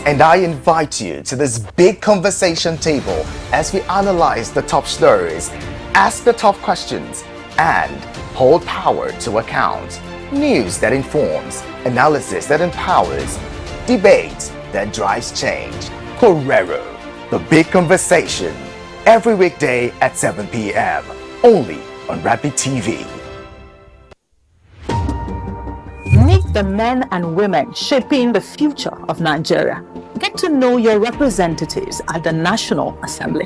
And I invite you to this big conversation table as we analyze the top stories, ask the tough questions, and hold power to account. News that informs, analysis that empowers, debate that drives change. Korero, the big conversation. Every weekday at 7 p.m. only on Rapid TV. Meet the men and women shaping the future of Nigeria. Get to know your representatives at the National Assembly.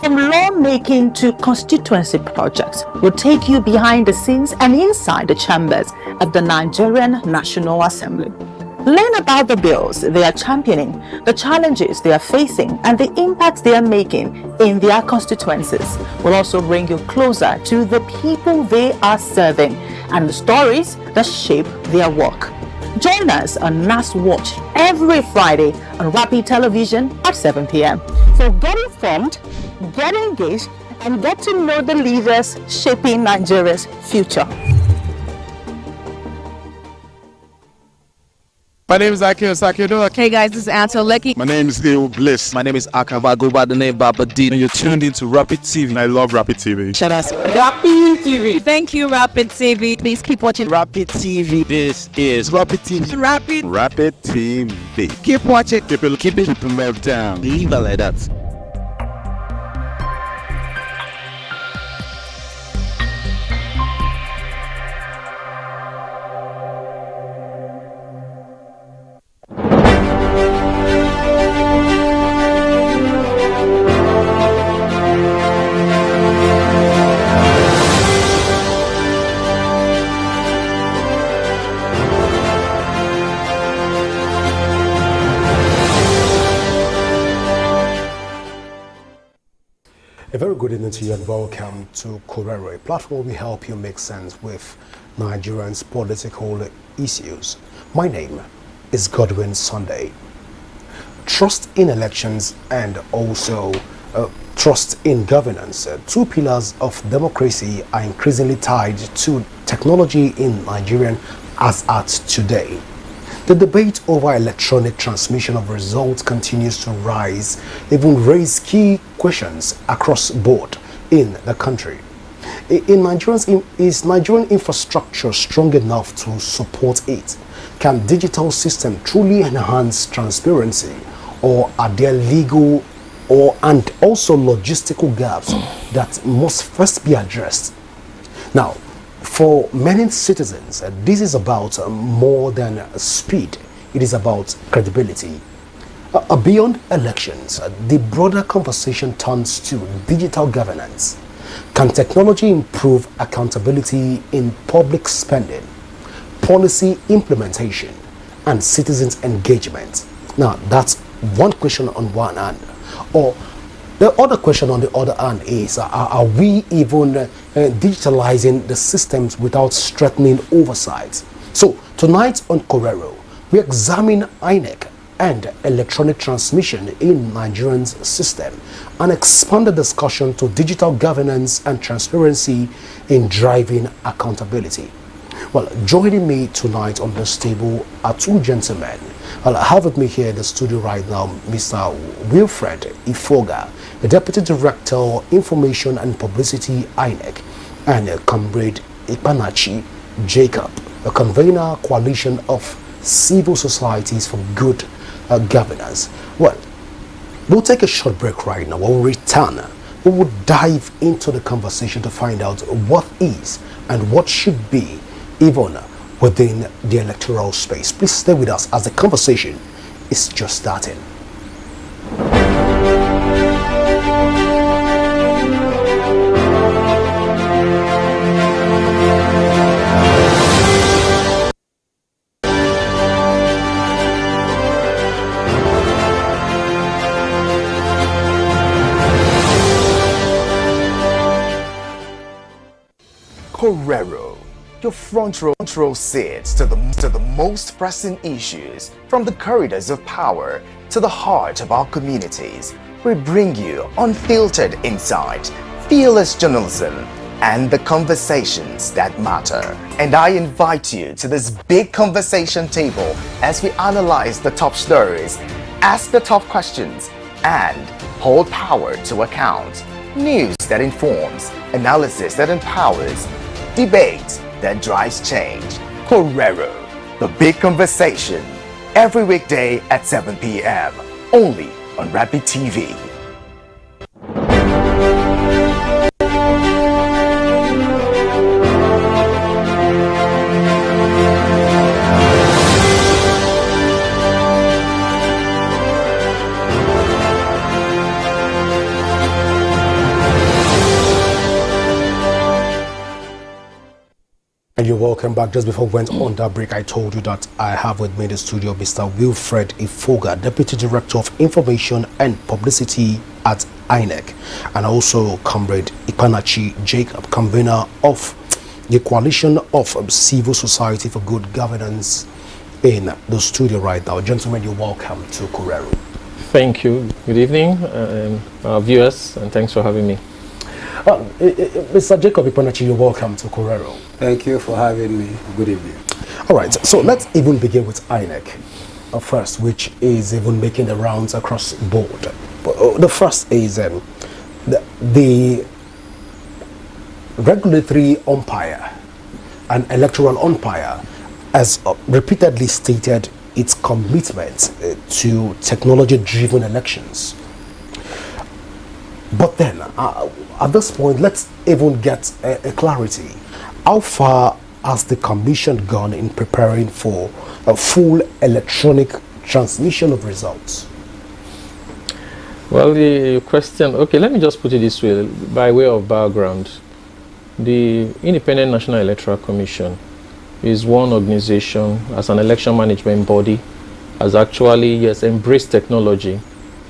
From lawmaking to constituency projects, we'll take you behind the scenes and inside the chambers at the Nigerian National Assembly. Learn about the bills they are championing, the challenges they are facing, and the impacts they are making in their constituencies. We'll also bring you closer to the people they are serving and the stories that shape their work. Join us on NAS Watch every Friday on Rapid Television at 7 p.m. So get informed, get engaged, and get to know the leaders shaping Nigeria's future. My name is Akio Sakido. Hey guys, this is Anto Lecky. My name is Leo Bliss. My name is Akava. I go by the name Baba D. And you're tuned into Rapid TV. I love Rapid TV. Shout out Rapid TV. Thank you, Rapid TV. Please keep watching Rapid TV. This is Rapid TV. Rapid TV. Keep watching. Keep it down. Leave it like that. A very good evening to you and welcome to Korero, a platform where we help you make sense with Nigerians' political issues. My name is Godwin Sunday. Trust in elections and also trust in governance, two pillars of democracy, are increasingly tied to technology in Nigeria as at today. The debate over electronic transmission of results continues to rise, even raise key questions across board in the country. Is Nigerian infrastructure strong enough to support it? Can digital system truly enhance transparency, or are there legal and also logistical gaps that must first be addressed? Now, for many citizens, this is about more than speed. It is about credibility. Beyond elections, the broader conversation turns to digital governance. Can technology improve accountability in public spending, policy implementation, and citizens' engagement? Now, that's one question on one hand. Or the other question on the other hand is, are we even digitalizing the systems without strengthening oversight? So tonight on Korero, we examine INEC and electronic transmission in Nigerian's system and expand the discussion to digital governance and transparency in driving accountability. Well, joining me tonight on this table are two gentlemen. Well, I have with me here in the studio right now Mr. Wilfred Ifoga, the Deputy Director, Information and Publicity, INEC, and Comrade Ipanachi Jacob, a convener coalition of civil societies for good governance. Well, we'll take a short break right now. When we return, we will dive into the conversation to find out what is and what should be even within the electoral space. Please stay with us as the conversation is just starting. Korero, your front row seats to the most pressing issues, from the corridors of power to the heart of our communities. We bring you unfiltered insight, fearless journalism, and the conversations that matter. And I invite you to this big conversation table as we analyze the top stories, ask the tough questions, and hold power to account. News that informs, analysis that empowers, debate that drives change. Korero, the big conversation. Every weekday at 7 p.m. only on Rapid TV. And you're welcome back. Just before we went on that break, I told you that I have with me in the studio Mr. Wilfred Ifoga, Deputy Director of Information and Publicity at INEC, and also Comrade Ikpanachi Jacob, convener of the Coalition of Civil Society for Good Governance, in the studio right now. Gentlemen, you're welcome to Korero. Thank you. Good evening, our viewers, and thanks for having me. Mr. Jacob Ikpanachi, you're welcome to Korero. Thank you for having me. Good evening. All right, so let's even begin with INEC first, which is even making the rounds across the board. The first is the regulatory umpire and electoral umpire has repeatedly stated its commitment to technology-driven elections. But then, at this point, let's even get a clarity. How far has the Commission gone in preparing for a full electronic transmission of results? Well, the question, okay, let me just put it this way, by way of background. The Independent National Electoral Commission is one organization, as an election management body, has actually, yes, embraced technology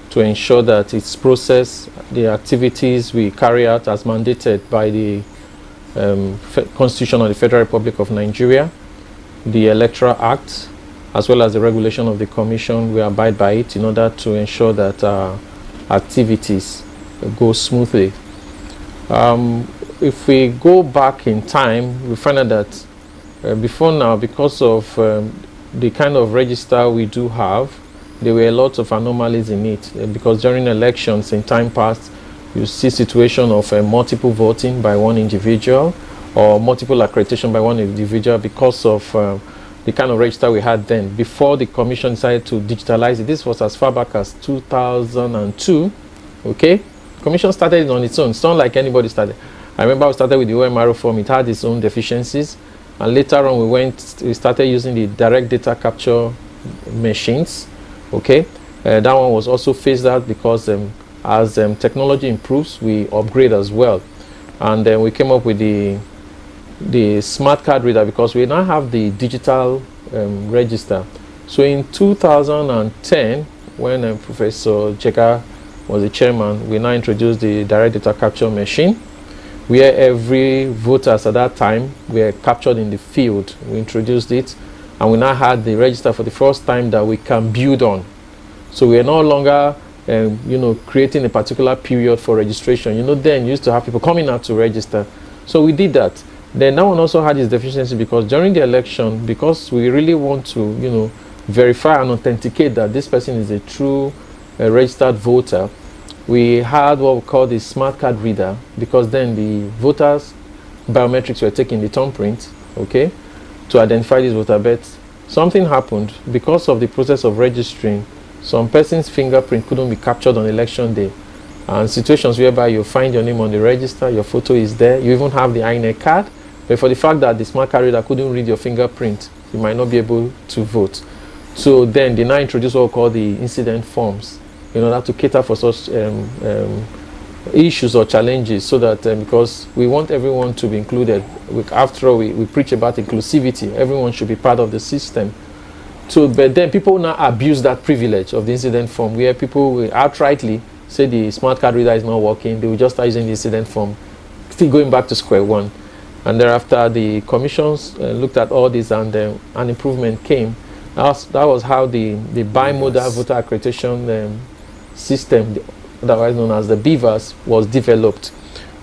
to ensure that its process, the activities we carry out as mandated by the Constitution of the Federal Republic of Nigeria, the Electoral Act, as well as the regulation of the Commission, we abide by it in order to ensure that our activities go smoothly. If we go back in time, we find out that before now, because of the kind of register we do have, there were a lot of anomalies in it, because during elections in time past, you see situation of multiple voting by one individual or multiple accreditation by one individual because of the kind of register we had then. Before the Commission decided to digitalize it, this was as far back as 2002, okay? Commission started it on its own. It's not like anybody started. I remember we started with the OMRO form. It had its own deficiencies. And later on, we started using the direct data capture machines, okay? That one was also phased out because as technology improves, we upgrade as well. And then we came up with the smart card reader because we now have the digital register. So in 2010, when Professor Jeka was the chairman, we now introduced the direct data capture machine, where every voter at that time were captured in the field. We introduced it, and we now had the register for the first time that we can build on. So we are no longer creating a particular period for registration. Then you used to have people coming out to register. So we did that. Then that one also had its deficiency because during the election, because we really want to, verify and authenticate that this person is a true registered voter, we had what we call the smart card reader, because then the voters' biometrics were taking the thumbprint, okay, to identify this voter. But something happened because of the process of registering. Some person's fingerprint couldn't be captured on election day, and situations whereby you find your name on the register, your photo is there, you even have the INEC card, but for the fact that the smart card reader couldn't read your fingerprint, you might not be able to vote. So then they now introduced what we call the incident forms in order to cater for such issues or challenges, so that because we want everyone to be included. After all, we preach about inclusivity. Everyone should be part of the system. So, but then people now abuse that privilege of the incident form, where people will outrightly say the smart card reader is not working. They will just start using the incident form, still going back to square one. And thereafter, the commissions looked at all this, and an improvement came. That was how the bimodal voter accreditation system, otherwise known as the BVAS, was developed.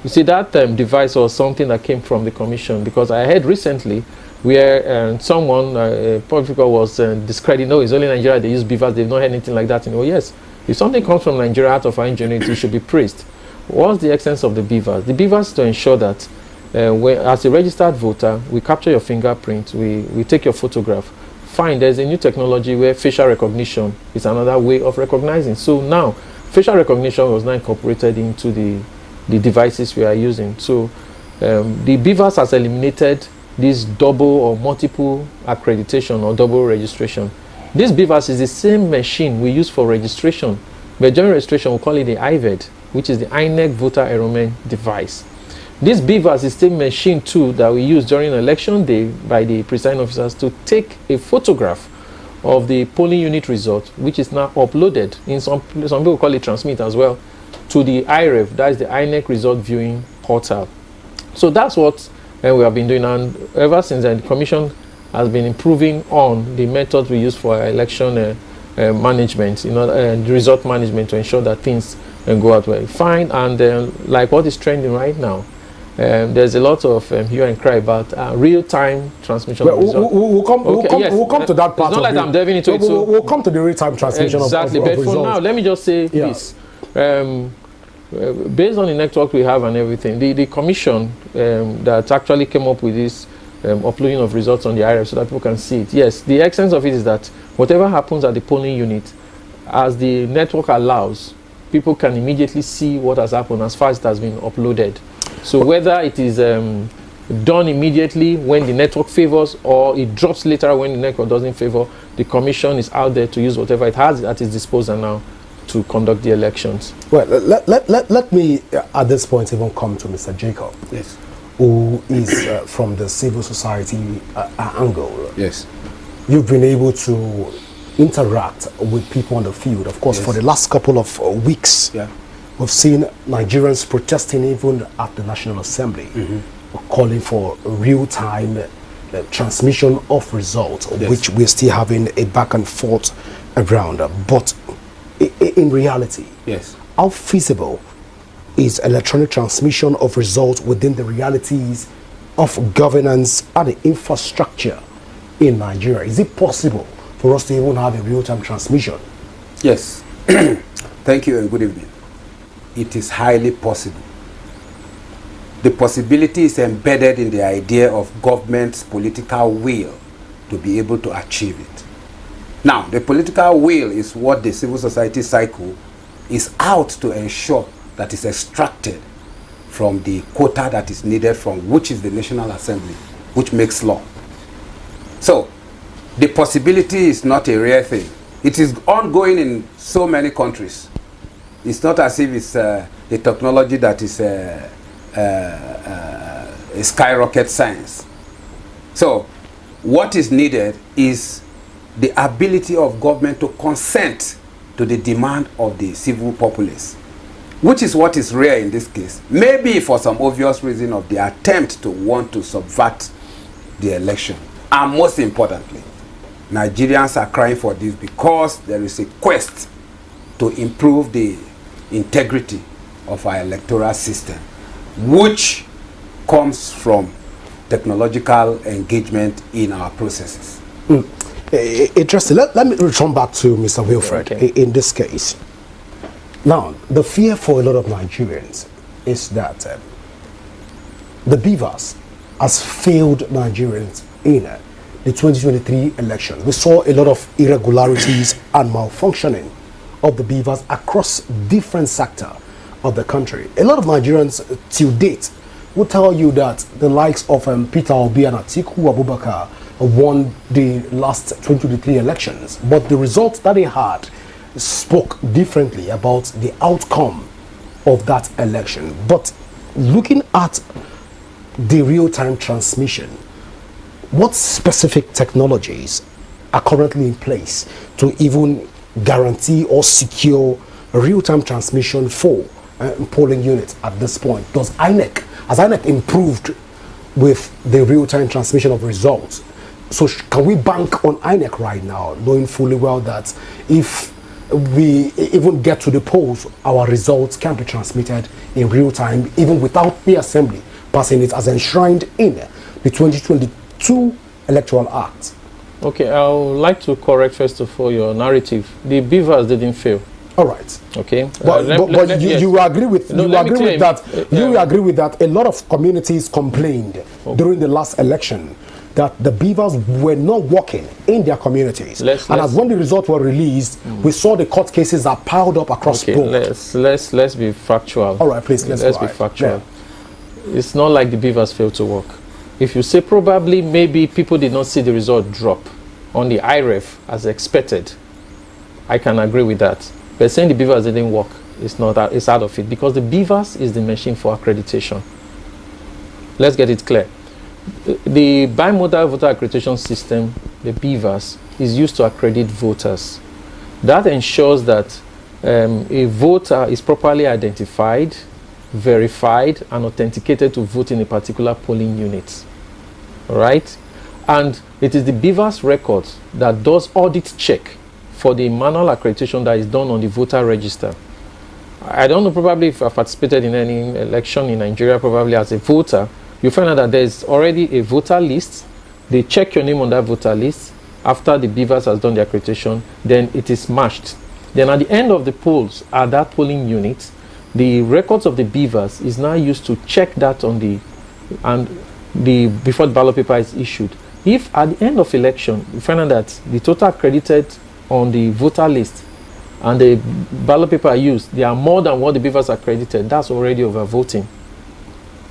You see, that device was something that came from the commission, because I heard recently where someone, a public figure, was discrediting, no, it's only Nigeria, they use beavers, they've not heard anything like that. Oh yes, if something comes from Nigeria out of our ingenuity, it should be praised. What's the essence of the beavers? The beavers to ensure that as a registered voter, we capture your fingerprint, we take your photograph. Fine, there's a new technology where facial recognition is another way of recognizing. So now, facial recognition was now incorporated into the devices we are using. So the beavers has eliminated this double or multiple accreditation or double registration. This beavers is the same machine we use for registration, but during registration we call it the IVED, which is the INEC voter enrollment device. This beavers is the same machine too that we use during election day by the presiding officers to take a photograph of the polling unit result, which is now uploaded in some people call it transmit as well, to the IREV, that is the INEC result viewing portal. So that's what we have been doing, and ever since then the commission has been improving on the methods we use for election management, the result management, to ensure that things go out well. Fine, and like what is trending right now, there's a lot of hue and cry about real-time transmission of results. We'll come to that part. It's not like I'm delving into it. So we'll come to the real-time transmission of results. Exactly, but for now, let me just say this. Based on the network we have and everything, the commission that actually came up with this uploading of results on the IRF so that people can see it. Yes, the essence of it is that whatever happens at the polling unit, as the network allows, people can immediately see what has happened as far as it has been uploaded. So whether it is done immediately when the network favors or it drops later when the network doesn't favor, the commission is out there to use whatever it has at its disposal now to conduct the elections. Well, let me at this point even come to Mr. Jacob. Yes. Who is from the civil society angle. Yes. You've been able to interact with people on the field. Of course, for the last couple of weeks, we've seen Nigerians protesting even at the National Assembly, calling for real-time transmission of results, which we're still having a back and forth around. But in reality, how feasible is electronic transmission of results within the realities of governance and the infrastructure in Nigeria? Is it possible for us to even have a real-time transmission? Yes. Thank you and good evening. It is highly possible. The possibility is embedded in the idea of government's political will to be able to achieve it. Now, the political will is what the civil society cycle is out to ensure that is extracted from the quota that is needed from which is the National Assembly, which makes law. So, the possibility is not a rare thing. It is ongoing in so many countries. It's not as if it's a technology that is a skyrocket science. So, what is needed is the ability of government to consent to the demand of the civil populace, which is what is rare in this case. Maybe for some obvious reason of the attempt to want to subvert the election. And most importantly, Nigerians are crying for this because there is a quest to improve the integrity of our electoral system, which comes from technological engagement in our processes. Interesting. Let me return back to Mr. Wilfred in this case. Now, the fear for a lot of Nigerians is that the beavers has failed Nigerians in the 2023 election. We saw a lot of irregularities and malfunctioning of the beavers across different sectors of the country. A lot of Nigerians till date will tell you that the likes of Peter Obi and Atiku Abubakar won the last 2023 elections, but the results that they had spoke differently about the outcome of that election. But looking at the real-time transmission, what specific technologies are currently in place to even guarantee or secure real-time transmission for polling units at this point? Has INEC improved with the real-time transmission of results? So can we bank on INEC right now, knowing fully well that if we even get to the polls, our results can be transmitted in real time, even without the assembly passing it, as enshrined in the 2022 Electoral Act. Okay, I would like to correct first of all your narrative. The beavers didn't fail. All right. Okay. But you agree with No, you let me agree with claim, that you agree with that a lot of communities complained during the last election that the beavers were not working in their communities. As when the results were released, we saw the court cases are piled up across board. Let's be factual. All right, please, let's be factual. Yeah. It's not like the beavers failed to work. If you say probably maybe people did not see the result drop on the IREF as expected, I can agree with that. But saying the beavers didn't work, it's out of it, because the beavers is the machine for accreditation. Let's get it clear. The bimodal voter accreditation system, the beavers, is used to accredit voters. That ensures that a voter is properly identified, verified, and authenticated to vote in a particular polling unit. All right? And it is the beavers record that does audit check for the manual accreditation that is done on the voter register. I don't know, probably if I've participated in any election in Nigeria, probably as a voter, you find out that there's already a voter list. They check your name on that voter list. After the beavers has done the accreditation, then it is matched. Then at the end of the polls at that polling unit, the records of the beavers is now used to check that on before the ballot paper is issued. If at the end of election, you find out that the total accredited on the voter list and the ballot paper used, they are more than what the beavers accredited, that's already overvoting.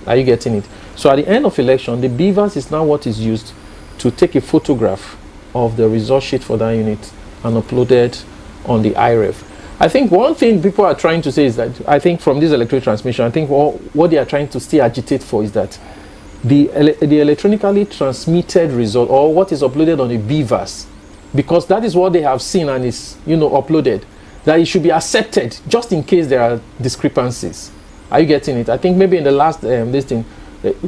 Are you getting it? So at the end of election, the beavers is now what is used to take a photograph of the result sheet for that unit and upload it on the IREF. I think one thing people are trying to say is that, I think from this electoral transmission, I think what they are trying to still agitate for is that the electronically transmitted result, or what is uploaded on the beavers, because that is what they have seen and is uploaded, that it should be accepted just in case there are discrepancies. Are you getting it? I think maybe in the last listing,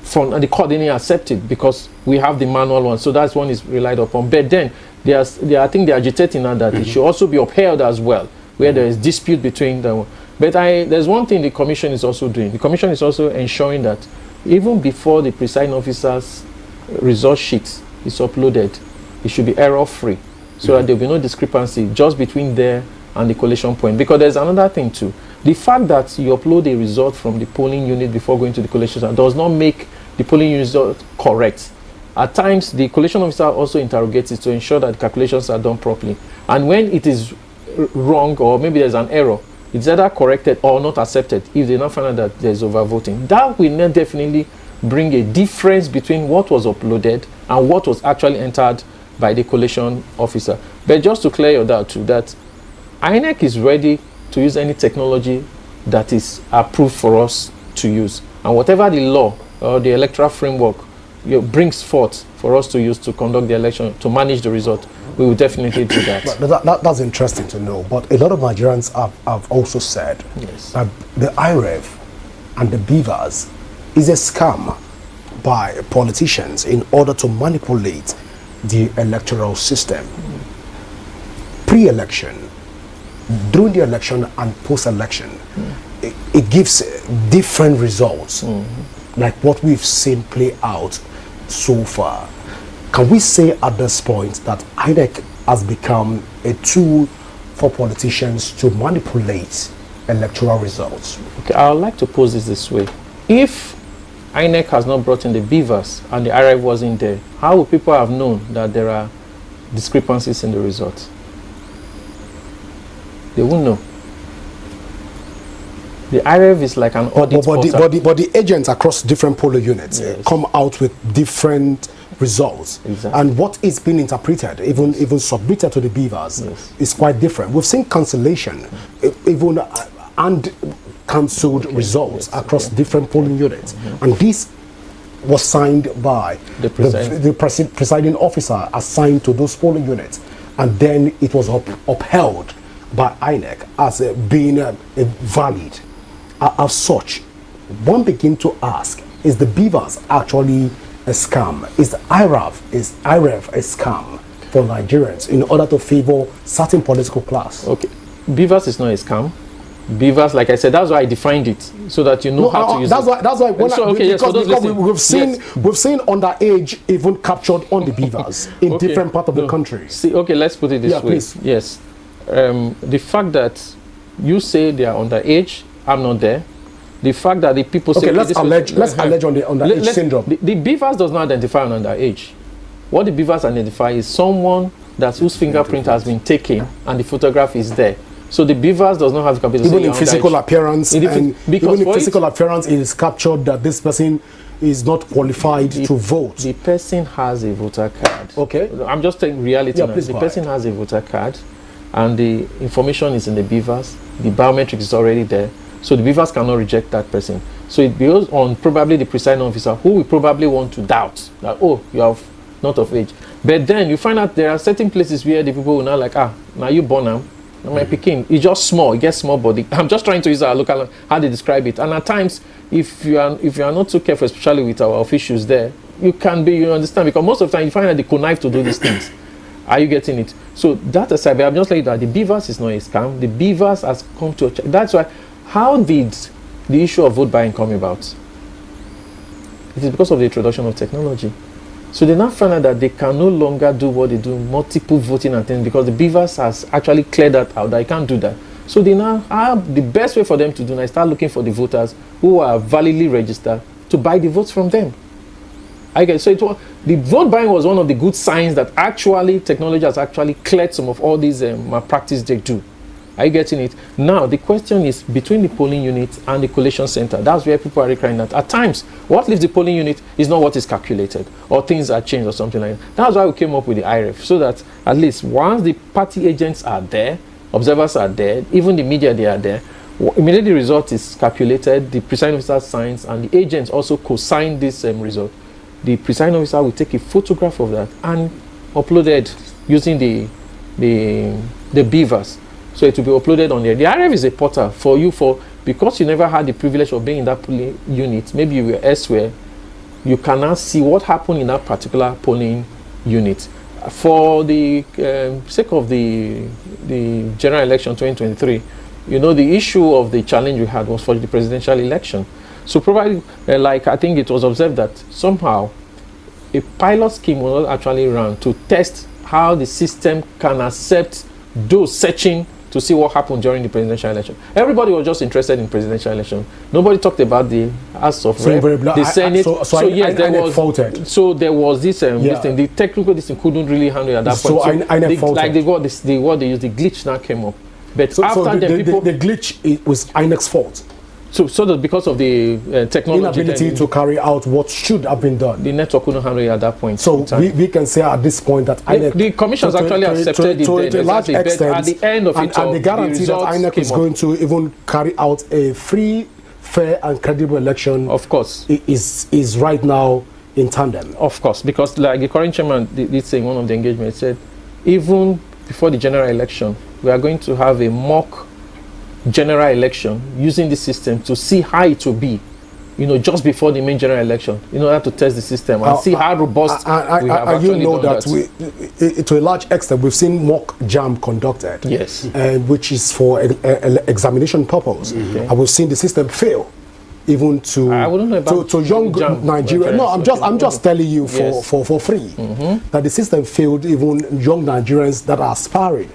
from the court didn't accept it because we have the manual one, so that's one is relied upon. But then I think they're agitating now that it should also be upheld as well, where there is dispute between them. But there's one thing the commission is also doing. The commission is also ensuring that even before the presiding officer's result sheet is uploaded, it should be error-free, so that there will be no discrepancy just between there and the collation point. Because there's another thing too. The fact that you upload a result from the polling unit before going to the collation center does not make the polling unit result correct. At times, the collation officer also interrogates it to ensure that the calculations are done properly. And when it is wrong, or maybe there's an error, it's either corrected or not accepted if they not find out that there's overvoting. That will not definitely bring a difference between what was uploaded and what was actually entered by the collation officer. But just to clear your doubt too, that INEC is ready to use any technology that is approved for us to use, and whatever the law or the electoral framework brings forth for us to use to conduct the election, to manage the result, we will definitely do that. That's interesting to know. But a lot of Nigerians have also said that the IREF and the beavers is a scam by politicians in order to manipulate the electoral system. Pre-election, during the election and post-election, it gives different results, like what we've seen play out so far. Can we say at this point that INEC has become a tool for politicians to manipulate electoral results? Okay, I would like to pose this way. If INEC has not brought in the beavers and the IREF wasn't there, how would people have known that there are discrepancies in the results? They won't know. The IREF is like an audit portal. But the agents across different polling units come out with different results. Exactly. And what is being interpreted, even submitted to the beavers, is quite different. We've seen cancellation, even and cancelled results across different polling units. And this was signed by the presiding officer assigned to those polling units. And then it was upheld by INEC as being valid. As such, one begin to ask, is the beavers actually a scam? Is IREF a scam for Nigerians in order to favor certain political class? Okay, beavers is not a scam. Beavers, like I said, that's why I defined it, so that you know how to use that's it. why. That's why. When we've seen underage even captured on the beavers in different parts of the country. See, okay, let's put it this way. Please. Yes, the fact that you say they are underage, I'm not there. The fact that the people say, let's allege on the underage syndrome. The beavers does not identify an underage. What the beavers identify is someone whose fingerprint has been taken and the photograph is there. So the beavers does not have the capacity. Even in physical appearance, even if physical appearance is captured that this person is not qualified to vote. The person has a voter card. Okay. I'm just saying reality now. The person has a voter card and the information is in the beavers. The biometrics is already there. So the beavers cannot reject that person. So it goes on probably the presiding officer who will probably want to doubt that, oh, you have not of age. But then you find out there are certain places where the people will now like, now you born now. My Peking, it's just small, it gets small body. I'm just trying to use our local, how they describe it. And at times, if you are not too careful, especially with our officials there, you understand, because most of the time you find that they connive to do these things. Are you getting it? So that aside, I'm just like that. The beavers is not a scam. The beavers has come to that's why. How did the issue of vote buying come about? It is because of the introduction of technology. So they now find out that they can no longer do what they do, multiple voting and things, because the beavers has actually cleared that out. They can't do that. So they now have the best way for them to do now is start looking for the voters who are validly registered to buy the votes from them. So the vote buying was one of the good signs that actually technology has actually cleared some of all these malpractice they do. Are you getting it? Now, the question is between the polling unit and the collation center. That's where people are recurring that. At times, what leaves the polling unit is not what is calculated, or things are changed or something like that. That's why we came up with the IREF, so that at least once the party agents are there, observers are there, even the media, they are there, immediately the result is calculated, the presiding officer signs, and the agents also co-sign this result. The presiding officer will take a photograph of that and upload it using the beavers. So it will be uploaded on there. The IRF is a portal for you because you never had the privilege of being in that polling unit. Maybe you were elsewhere. You can now see what happened in that particular polling unit. For the sake of the general election 2023, the issue of the challenge we had was for the presidential election. So probably, I think it was observed that somehow a pilot scheme was not actually run to test how the system can accept those searching to see what happened during the presidential election. Everybody was just interested in presidential election. Nobody talked about the House of Rep, the Senate. So there was this this thing. The technical this thing couldn't really handle it at that point. What they used, the glitch now came up. But the glitch was INEC's fault. So that because of the technology, inability to carry out what should have been done, the network couldn't handle it at that point. So we can say at this point that INEC, the commissions actually accepted to a large extent, at the end of it, and the guarantee that INEC is going to even carry out a free, fair, and credible election, of course, is right now in tandem. Of course, because like the current chairman did say in one of the engagements, said even before the general election, we are going to have a mock general election using the system to see how it will be, just before the main general election, in order to test the system and see how robust we have actually done that. To a large extent, we've seen mock jam conducted, yes, which is for examination purpose, and we've seen the system fail, even to young Nigerians. No, I'm just telling you for free that the system failed even young Nigerians that are aspiring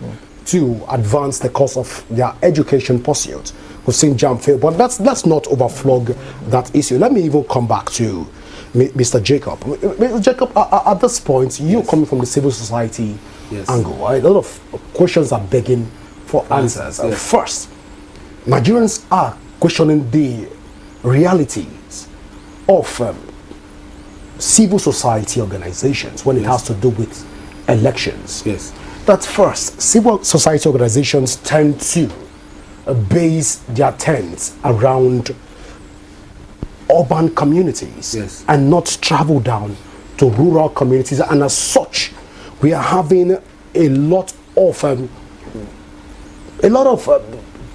to advance the course of their education pursuit. We've seen jam fail, but let's not overflog that issue. Let me even come back to Mr. Jacob. Mr. Jacob, at this point, you're coming from the civil society angle. Right? A lot of questions are begging for answers. First, Nigerians are questioning the realities of civil society organizations when it has to do with elections. Yes. That first, civil society organizations tend to base their tents around urban communities and not travel down to rural communities, and as such, we are having a lot of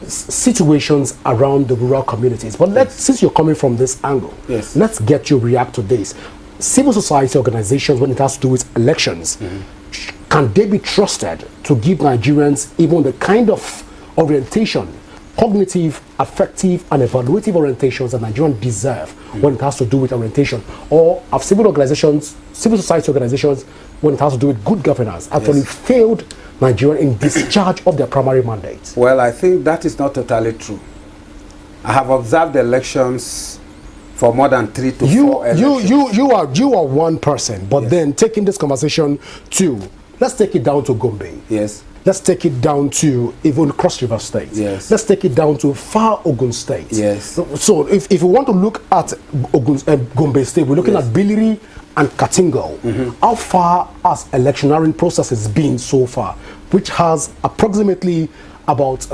situations around the rural communities. But since you're coming from this angle, let's get you react to this. Civil society organizations, when it has to do with elections, can they be trusted to give Nigerians even the kind of orientation cognitive, affective, and evaluative orientations that Nigerians deserve when it has to do with orientation, or have civil society organizations, when it has to do with good governance, actually failed Nigeria in discharge of their primary mandate? Well, I think that is not totally true. I have observed elections for more than 3 to 4 elections. You are one person, but then taking this conversation to, let's take it down to Gombe. Yes. Let's take it down to even Cross River State. Yes. Let's take it down to far Ogun State. Yes. So if we want to look at Gombe State, we're looking at Biliri and Katingo. How far has electioneering processes been so far, which has approximately about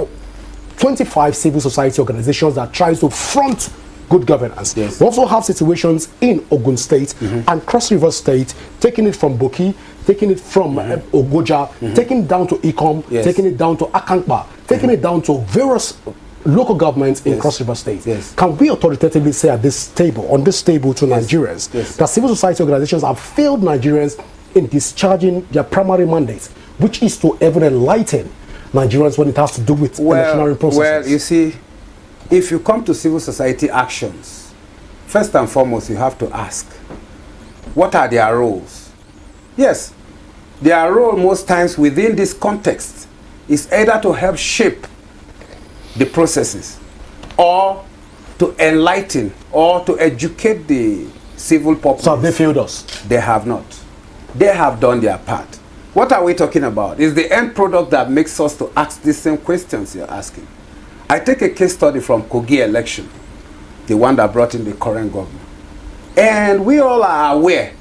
25 civil society organizations that tries to front good governance. Yes. We also have situations in Ogun State and Cross River State, taking it from Boki, taking it from Ogoja, taking it down to Ikom, taking it down to Akankpa, taking it down to various local governments in Cross River State. Can we authoritatively say at this table, on this table to Nigerians, that civil society organizations have failed Nigerians in discharging their primary mandate, which is to ever enlighten Nigerians when it has to do with electionary processes? Well, you see, if you come to civil society actions, first and foremost, you have to ask, what are their roles? Yes, their role most times within this context is either to help shape the processes, or to enlighten, or to educate the civil populace. So have they failed us? They have not. They have done their part. What are we talking about? It's the end product that makes us to ask the same questions you're asking. I take a case study from Kogi election, the one that brought in the current government. And we all are aware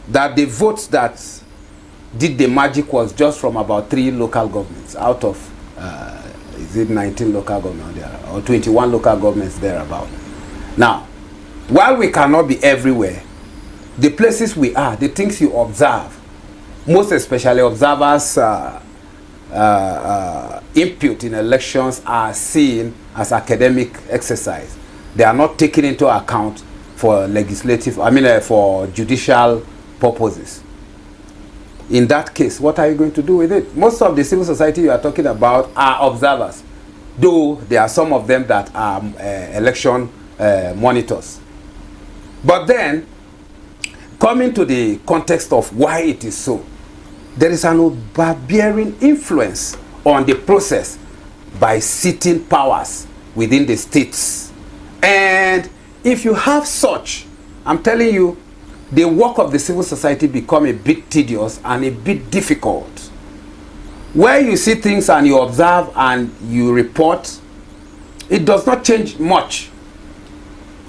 that the votes that did the magic was just from about 3 local governments out of, is it 19 local governments there, or 21 local governments thereabout. Now, while we cannot be everywhere, the places we are, the things you observe, most especially observers' input in elections are seen as academic exercise. They are not taken into account for for judicial purposes. In that case, what are you going to do with it? Most of the civil society you are talking about are observers, though there are some of them that are election monitors. But then, coming to the context of why it is so, there is an overbearing influence on the process by sitting powers within the states. And if you have such, I'm telling you, the work of the civil society become a bit tedious and a bit difficult. Where you see things and you observe and you report, it does not change much.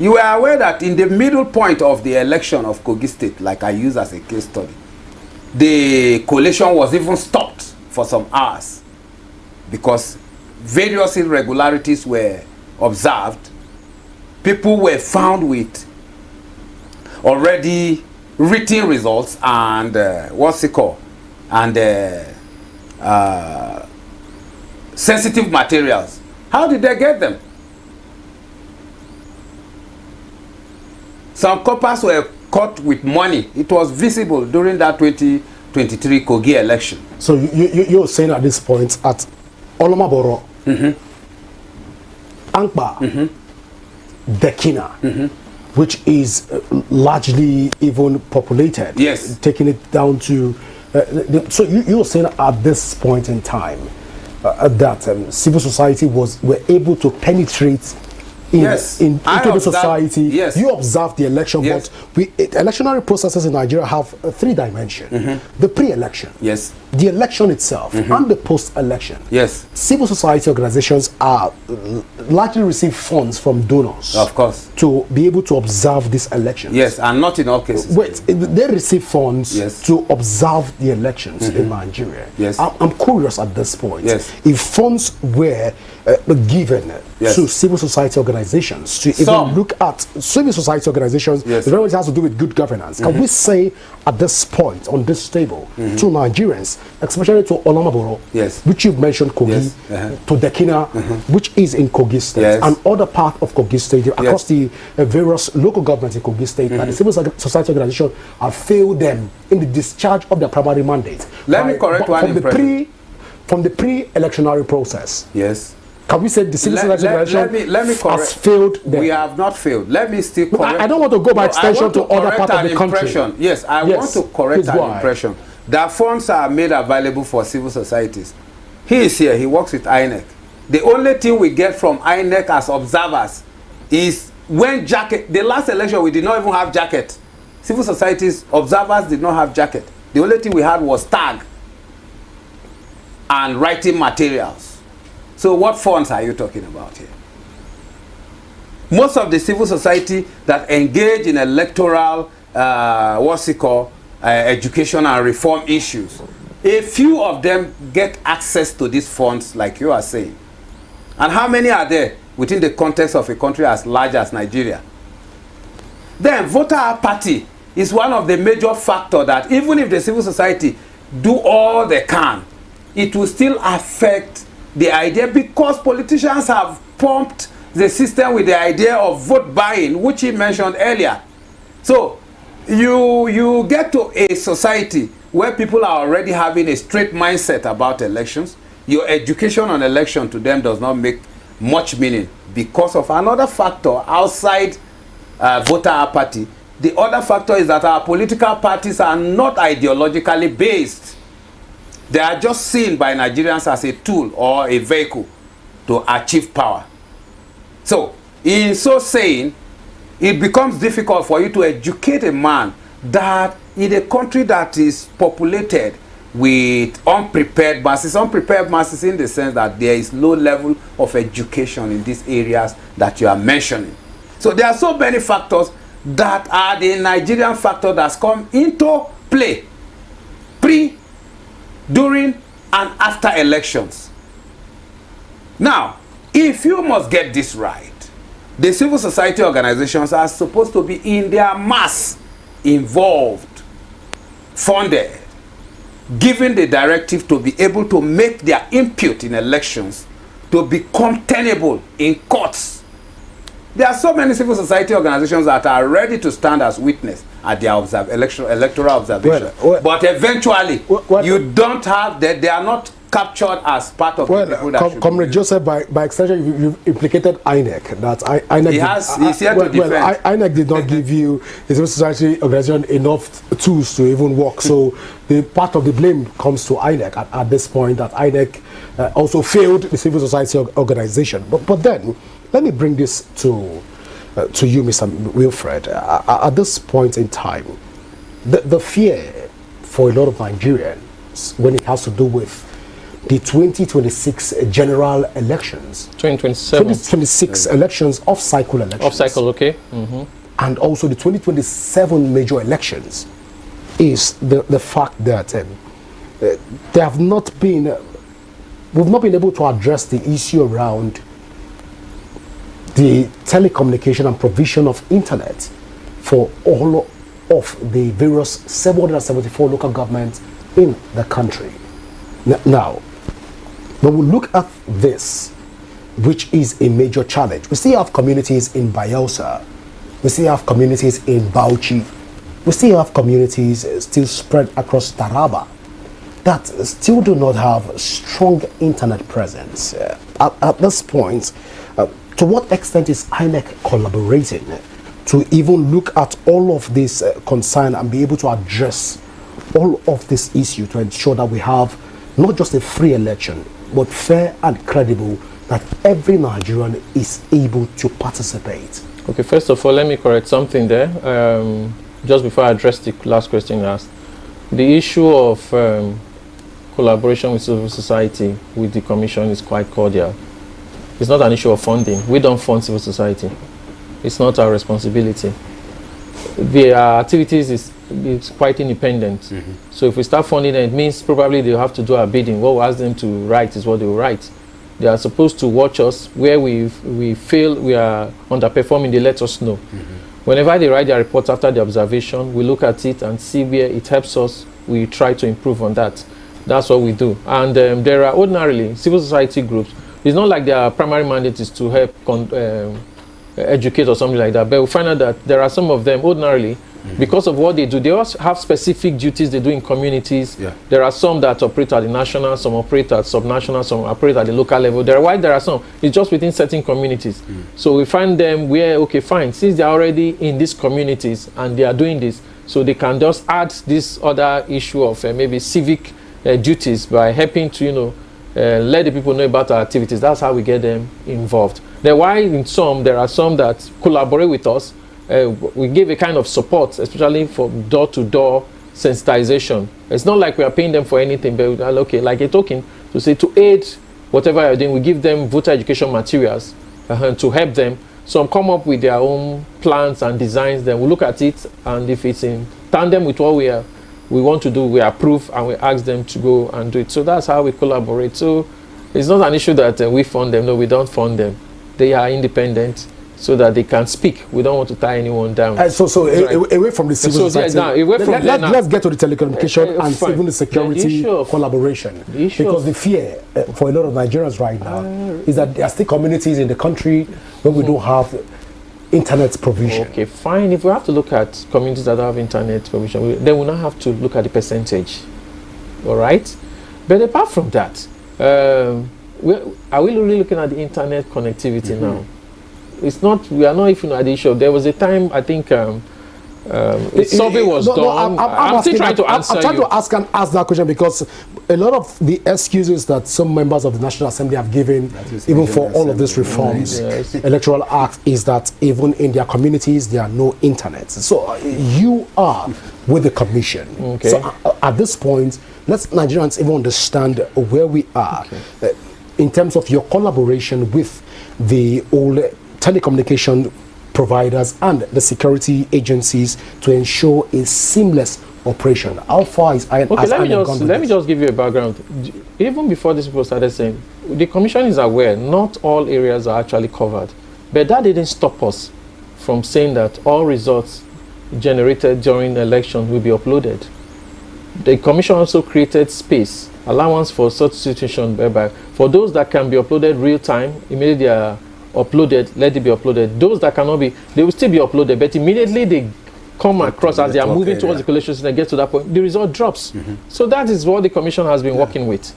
You are aware that in the middle point of the election of Kogi State, like I use as a case study, the collation was even stopped for some hours because various irregularities were observed. People were found with already written results and sensitive materials. How did they get them? Some coppers were caught with money. It was visible during that 2023 Kogi election. So you're saying at this point at Olomaboro, Ankpa, Dekina, which is largely even populated. Yes. Taking it down to... so you're saying at this point in time that civil society were able to penetrate into the society. Yes. You observed the election, yes. But electionary processes in Nigeria have 3 dimensions. The pre-election, yes, the election itself, and the post-election. Yes. Civil society organizations are largely receive funds from donors. Of course. To be able to observe these elections. Yes, and not in all cases. Wait, they receive funds yes. to observe the elections in Nigeria. Yes. I'm curious at this point. Yes. If funds were given yes. to civil society organizations to even look at civil society organizations, yes. the very much has to do with good governance. Can we say at this point on this table to Nigerians, especially to Olomaboro, yes. which you've mentioned, Kogi, yes. to Dekina, which is in Kogi State, yes. and other part of Kogi State, across the various local governments in Kogi State, that the civil society organization have failed them in the discharge of their primary mandate. Let me correct one impression. From the pre-electionary process. Yes. can we say the civil society organization let me correct. has failed them? We have not failed. Let me still correct. I don't want to go by extension to other parts of the country. Yes, I want to correct an impression. That funds are made available for civil societies. He is here. He works with INEC. The only thing we get from INEC as observers is when jacket. The last election we did not even have jacket. Civil societies observers did not have jacket. The only thing we had was tag and writing materials. So what funds are you talking about here? Most of the civil society that engage in electoral, what's it called, education and reform issues, a few of them get access to these funds like you are saying. And how many are there within the context of a country as large as Nigeria? Then voter apathy is one of the major factors that even if the civil society do all they can, it will still affect the idea, because politicians have pumped the system with the idea of vote buying, which he mentioned earlier. So you get to a society where people are already having a straight mindset about elections. Your education on election to them does not make much meaning because of another factor outside voter apathy. The other factor is that our political parties are not ideologically based. They are just seen by Nigerians as a tool or a vehicle to achieve power. So, in so saying, it becomes difficult for you to educate a man that in a country that is populated with unprepared masses in the sense that there is low level of education in these areas that you are mentioning. So there are so many factors that are the Nigerian factor that's come into play pre, during, and after elections. Now, if you must get this right, the civil society organizations are supposed to be in their mass involved, funded, given the directive to be able to make their input in elections to become tenable in courts. There are so many civil society organizations that are ready to stand as witness at their electoral observation. But eventually, you don't have that. They are not captured as part of the people that Comrade Joseph, by extension, you've implicated INEC. That INEC he's here to defend. INEC did not give you the civil society organization enough tools to even work. So the part of the blame comes to INEC at this point, that INEC also failed the civil society organization. But then, let me bring this to you, Mr. Wilfred. At this point in time, the fear for a lot of Nigerians when it has to do with the 2026 general elections, 2026 elections, off-cycle elections. Off-cycle, okay. And also the 2027 major elections, is the fact that they have not been, we've not been able to address the issue around the telecommunication and provision of internet for all of the various 774 local governments in the country. Now, when we look at this, which is a major challenge, we still have communities in Bayelsa, we still have communities in Bauchi, we still have communities still spread across Taraba that still do not have strong internet presence. At this point, to what extent is INEC collaborating to even look at all of this concern and be able to address all of this issue to ensure that we have not just a free election, but fair and credible, that every Nigerian is able to participate? Okay, first of all, let me correct something there. Just before I address the last question you asked, the issue of collaboration with civil society with the Commission is quite cordial. It's not an issue of funding. We don't fund civil society. It's not our responsibility. Their activities is quite independent. So if we start funding them, it means probably they'll have to do our bidding. What we ask them to write is what they will write. They are supposed to watch us. Where we feel we are underperforming, they let us know. Whenever they write their reports after the observation, we look at it and see where it helps us. We try to improve on that. That's what we do. And there are ordinarily civil society groups. It's not like their primary mandate is to help educate or something like that, but we find out that there are some of them ordinarily, because of what they do. They also have specific duties they do in communities. Yeah. There are some that operate at the national, some operate at subnational, some operate at the local level. There are some. It's just within certain communities. So we find them where, okay, fine, since they're already in these communities and they are doing this, so they can just add this other issue of maybe civic duties by helping to, let the people know about our activities. That's how we get them involved. Then why there are some that collaborate with us. We give a kind of support, especially for door-to-door sensitization. It's not like we are paying them for anything, but okay, like a token to say to aid whatever you're doing. We give them voter education materials to help them. Some come up with their own plans and designs. Then we look at it, and if it's in tandem with what we want to do, we approve and we ask them to go and do it. So that's how we collaborate. So it's not an issue that we fund them. No, we don't fund them. They are independent, so that they can speak. We don't want to tie anyone down. Away from the civil society, let's get to the telecommunication and even the security collaboration. Because the fear for a lot of Nigerians right now is that there are still communities in the country where we don't have internet provision. Okay, fine. If we have to look at communities that don't have internet provision, then we'll not have to look at the percentage. All right? But apart from that, are we really looking at the internet connectivity now? It's not. We are not even at the issue. There was a time, I think, a survey was done. I'm still trying to answer I'm trying to ask that question because a lot of the excuses that some members of the National Assembly have given, even for all of these reforms, electoral act, is that even in their communities there are no internet. So you are with the commission. Okay. So at this point, let's Nigerians even understand where we are in terms of your collaboration with the old telecommunication providers and the security agencies to ensure a seamless operation. How far is I? Okay, let me just give you a background. Even before these people started saying, the commission is aware not all areas are actually covered, but that didn't stop us from saying that all results generated during the election will be uploaded. The commission also created space, allowance for such situation, whereby for those that can be uploaded real time, immediately they are uploaded, let it be uploaded. Those that cannot be, they will still be uploaded, but immediately they come across as they are moving towards the collation system and get to that point, the result drops. So that is what the commission has been working with.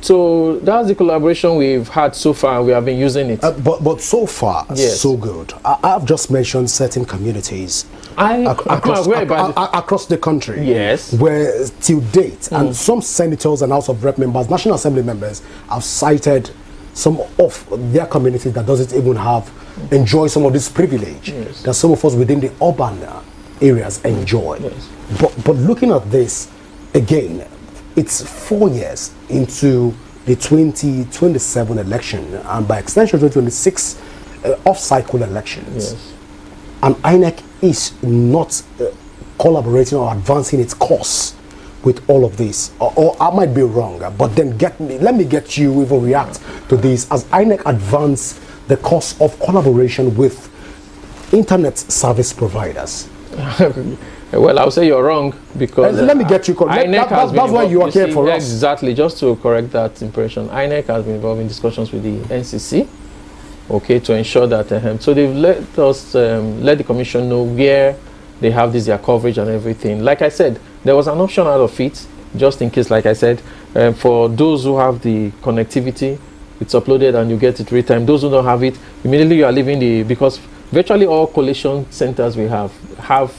So that's the collaboration we've had so far. We have been using it. But so far, yes, so good. I've just mentioned certain communities across the country. Yes. Where till date, and some senators and House of Rep members, National Assembly members, have cited some of their communities that doesn't even enjoy some of this privilege that some of us within the urban areas enjoy. But looking at this again, it's 4 years into the 2027 election and by extension 2026 off-cycle elections, and INEC is not collaborating or advancing its course with all of this, or I might be wrong, but then let me get you even react to this as INEC advance the course of collaboration with internet service providers. Well, I'll say you're wrong because let me get you correct. That's why you are here for us. Exactly, just to correct that impression. INEC has been involved in discussions with the NCC, okay, to ensure that so they've let us let the commission know where they have their coverage and everything. Like I said, there was an option out of it, just in case, like I said, for those who have the connectivity, it's uploaded and you get it real time. Those who don't have it, immediately you are leaving because virtually all collation centers we have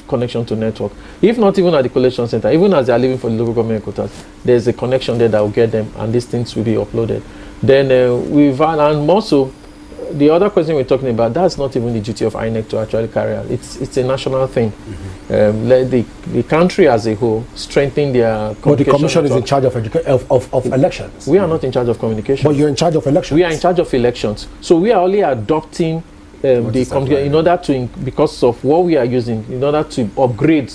connection to network. If not even at the collation center, even as they are leaving for the local government quotas, there's a connection there that will get them and these things will be uploaded. Then we've had, and also the other question we're talking about, that's not even the duty of INEC to actually carry out. It's a national thing. Let the country as a whole strengthen their communication. But the commission is in charge of elections. We are not in charge of communication. But you're in charge of elections. We are in charge of elections. So we are only adopting the communication in order to, because of what we are using, in order to upgrade.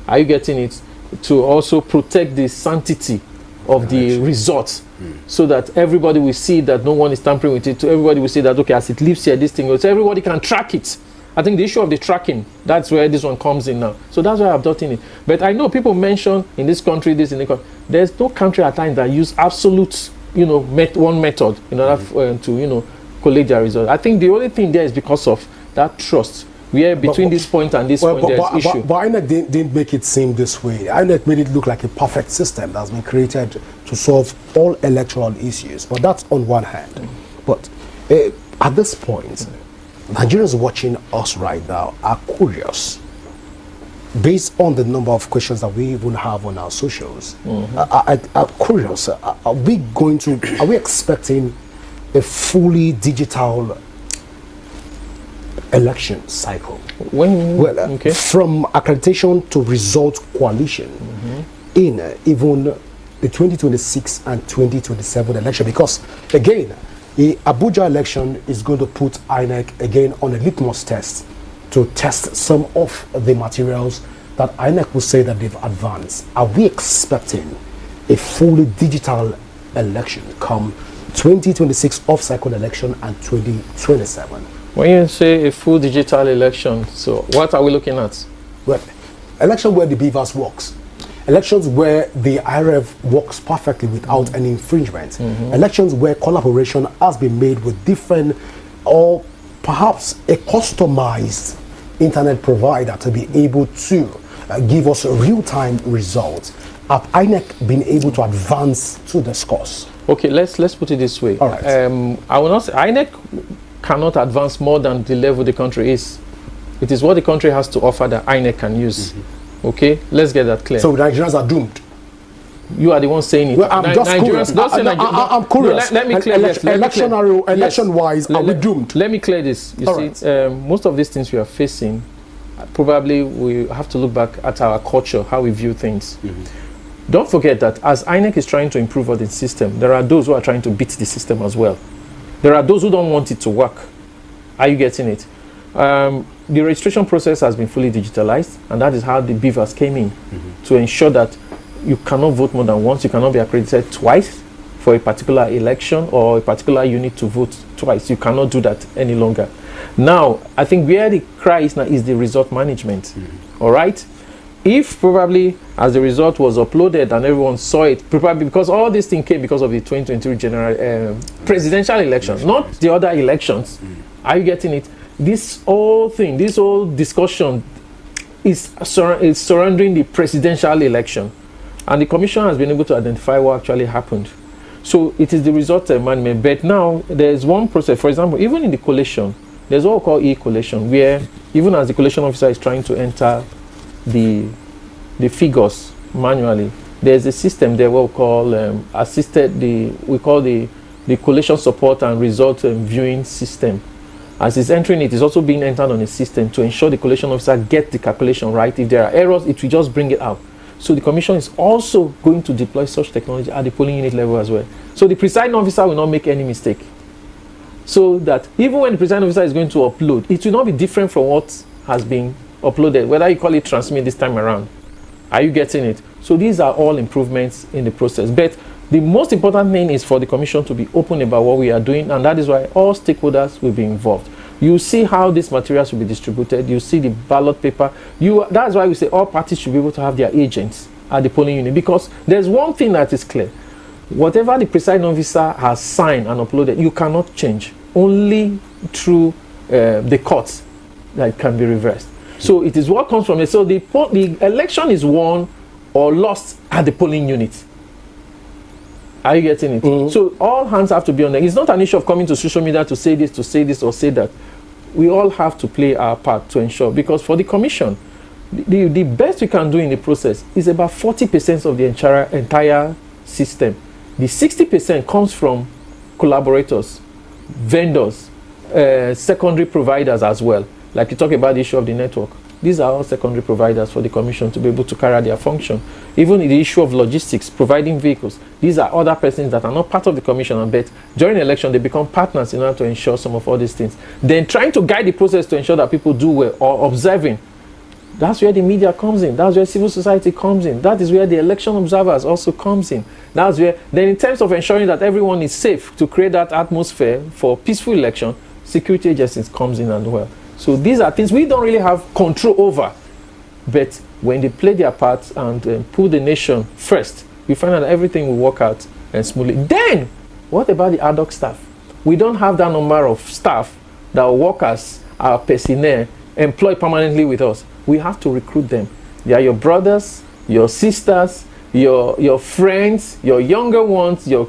Are you getting it? To also protect the sanctity of the results. So that everybody will see that no one is tampering with it. So everybody will see that, okay, as it lives here, this thing, so everybody can track it. I think the issue of the tracking, that's where this one comes in now. So that's why I'm adopting it. But I know people mention in this country, there's no country at times that use absolute, one method in order to, collect their results. I think the only thing there is because of that trust where between this point and this point there's issue. But INEC didn't make it seem this way. INEC made it look like a perfect system that's been created to solve all electoral issues. But that's on one hand. But at this point, Nigerians watching us right now are curious. Based on the number of questions that we even have on our socials, are curious. Are we expecting a fully digital election cycle? From accreditation to result coalition in even the 2026 and 2027 election? Because again, the Abuja election is going to put INEC again on a litmus test to test some of the materials that INEC will say that they've advanced. Are we expecting a fully digital election come 2026 off-cycle election and 2027? When you say a full digital election, so what are we looking at? Well, election where the BVAS works. Elections where the IRF works perfectly without any infringement. Elections where collaboration has been made with different or perhaps a customized internet provider to be able to give us real-time results. Have INEC been able to advance to this course? Okay, let's put it this way. All right. I will not say INEC cannot advance more than the level the country is. It is what the country has to offer that INEC can use. Okay, let's get that clear. So Nigerians are doomed. You are the one saying it. Well, I'm just curious. I'm curious. Let me clear this. Election-wise, are we doomed? Let me clear this. You see, most of these things we are facing, probably we have to look back at our culture, how we view things. Don't forget that as INEC is trying to improve on the system, there are those who are trying to beat the system as well. There are those who don't want it to work. Are you getting it? The registration process has been fully digitalized, and that is how the BVAS came in to ensure that you cannot vote more than once, you cannot be accredited twice for a particular election or a particular unit to vote twice. You cannot do that any longer. Now, I think where the cry is now is the result management. All right? If probably as the result was uploaded and everyone saw it, probably because all this thing came because of the 2023 general presidential elections, not the other elections. Are you getting it? This whole thing, this whole discussion is surrounding the presidential election. And the commission has been able to identify what actually happened. So it is the result management. But now there's one process. For example, even in the collation, there's what we call e-collation, where even as the collation officer is trying to enter the figures manually, there's a system there what we call the collation support and result viewing system. As it's entering it is also being entered on a system to ensure the collation officer gets the calculation right. If there are errors, it will just bring it out. So the commission is also going to deploy such technology at the polling unit level as well. So the presiding officer will not make any mistake. So that even when the presiding officer is going to upload, it will not be different from what has been uploaded, whether you call it transmit this time around. Are you getting it? So these are all improvements in the process. But the most important thing is for the commission to be open about what we are doing, and that is why all stakeholders will be involved. You see how these materials will be distributed. You see the ballot paper. That's why we say all parties should be able to have their agents at the polling unit, because there's one thing that is clear. Whatever the presiding officer has signed and uploaded, you cannot change. Only through the courts that it can be reversed. So it is what comes from it. So the election is won or lost at the polling unit. Are you getting it? So all hands have to be on it. It's not an issue of coming to social media to say this, or say that. We all have to play our part to ensure, because for the commission, the best we can do in the process is about 40% of the entire system. The 60% comes from collaborators, vendors, secondary providers as well. Like you talk about the issue of the network. These are all secondary providers for the commission to be able to carry out their function. Even in the issue of logistics, providing vehicles, these are other persons that are not part of the commission, but during the election they become partners in order to ensure some of all these things. Then trying to guide the process to ensure that people do well, or observing. That's where the media comes in. That's where civil society comes in. That is where the election observers also comes in. That's where, then in terms of ensuring that everyone is safe, to create that atmosphere for peaceful election, security agencies comes in as well. So these are things we don't really have control over. But when they play their part and put the nation first, we find out that everything will work out and smoothly. Then, what about the ad hoc staff? We don't have that number of staff that will work as our personnel employ permanently with us. We have to recruit them. They are your brothers, your sisters, your friends, your younger ones, your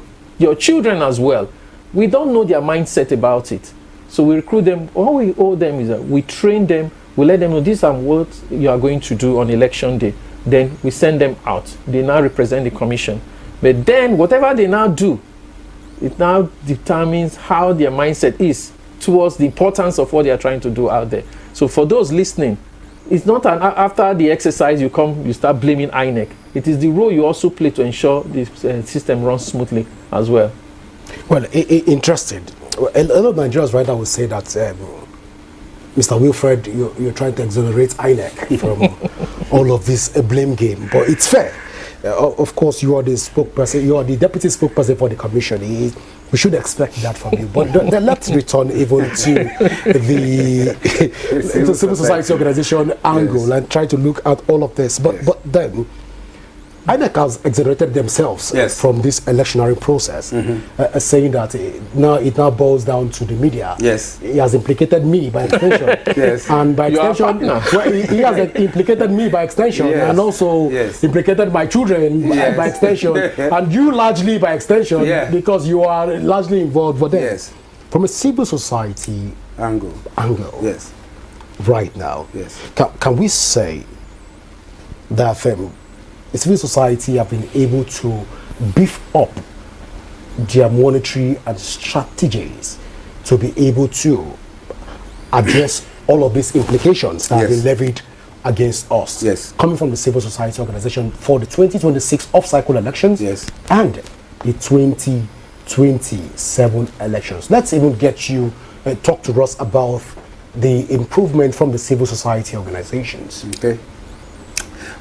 children as well. We don't know their mindset about it. So we recruit them. All we owe them is that we train them, we let them know these are what you are going to do on election day. Then we send them out. They now represent the commission. But then whatever they now do, it now determines how their mindset is towards the importance of what they are trying to do out there. So for those listening, it's not after the exercise you start blaming INEC. It is the role you also play to ensure the system runs smoothly as well. Well, interested. A lot of Nigerians right now will say that, Mr. Wilfred, you're trying to exonerate INEC from all of this blame game. But it's fair. Of course, you are the spokesperson, you are the deputy spokesperson for the commission. We should expect that from you. But then let's return even to the civil society organization angle and try to look at all of this. But then INEC has exonerated themselves from this electionary process, saying that it now boils down to the media. Yes. He has implicated me by extension. Yes. And by extension, well, he has implicated me by extension, and also implicated my children by extension, and you largely by extension, because you are largely involved. But then, from a civil society angle, right now, can we say that civil society have been able to beef up their monetary and strategies to be able to address all of these implications that have been levied against us, coming from the civil society organization for the 2026 off-cycle elections and the 2027 elections. Let's even get you talk to us about the improvement from the civil society organizations. Okay.